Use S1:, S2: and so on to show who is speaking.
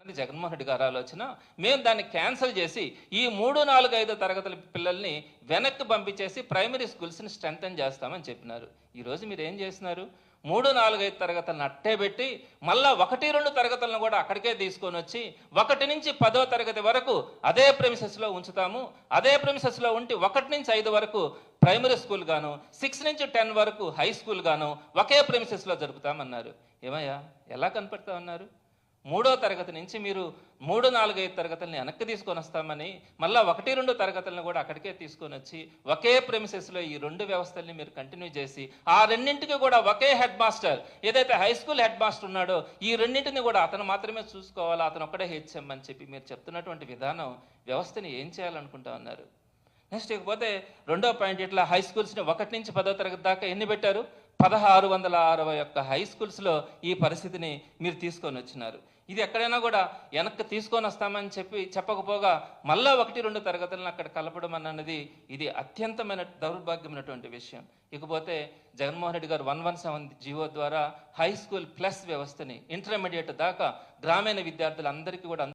S1: జగన్మోహన్ రెడ్డి గారి ఆలోచన. మేము దాన్ని క్యాన్సిల్ చేసి ఈ 3, 4, 5 తరగతుల పిల్లల్ని వెనక్కి పంపించేసి ప్రైమరీ స్కూల్స్ని స్ట్రెంథన్ చేస్తామని చెప్పినారు. ఈరోజు మీరు ఏం చేస్తున్నారు? 3, 4, 5 తరగతులను అట్టే పెట్టి మళ్ళా 1, 2 తరగతులను కూడా అక్కడికే తీసుకొని వచ్చి 1 నుంచి 10వ తరగతి వరకు అదే ప్రెమిసెస్లో ఉంచుతాము. అదే ప్రెమిసెస్లో ఉండి 1 నుంచి 5 వరకు ప్రైమరీ స్కూల్ గాను, 6 నుంచి 10 వరకు హై స్కూల్ గాను ఒకే ప్రెమిసెస్లో జరుపుతామన్నారు. ఏమయ్యా, ఎలా కనపడతా ఉన్నారు? 3వ తరగతి నుంచి మీరు 3, 4, 5 తరగతుల్ని వెనక్కి తీసుకొని వస్తామని మళ్ళీ 1, 2 తరగతులను కూడా అక్కడికే తీసుకొని వచ్చి ఒకే ప్రెమిసెస్లో ఈ 2 వ్యవస్థల్ని మీరు కంటిన్యూ చేసి ఆ రెండింటికి కూడా ఒకే హెడ్ మాస్టర్, ఏదైతే హై స్కూల్ హెడ్ మాస్టర్ ఉన్నాడో ఈ రెండింటిని కూడా అతను మాత్రమే చూసుకోవాలా, అతను ఒక్కడే హెచ్ఎం అని చెప్పి మీరు చెప్తున్నటువంటి విధానం వ్యవస్థని ఏం చేయాలనుకుంటా ఉన్నారు? నెక్స్ట్ ఇకపోతే 2వ పాయింట్, ఇట్లా హై స్కూల్స్ని 1 నుంచి 10వ తరగతి దాకా ఎన్ని పెట్టారు? 1661 హై స్కూల్స్లో ఈ పరిస్థితిని మీరు తీసుకొని వచ్చినారు. ఇది ఎక్కడైనా కూడా వెనక్కి తీసుకొని వస్తామని చెప్పకపోగా మళ్ళా 1, 2 తరగతులను అక్కడ కలపడం అన్నది ఇది అత్యంతమైన దౌర్భాగ్యమైనటువంటి విషయం. ఇకపోతే జగన్మోహన్ రెడ్డి గారు 117 జీవో ద్వారా హై స్కూల్ ప్లస్ వ్యవస్థని ఇంటర్మీడియట్ దాకా గ్రామీణ విద్యార్థులందరికీ కూడా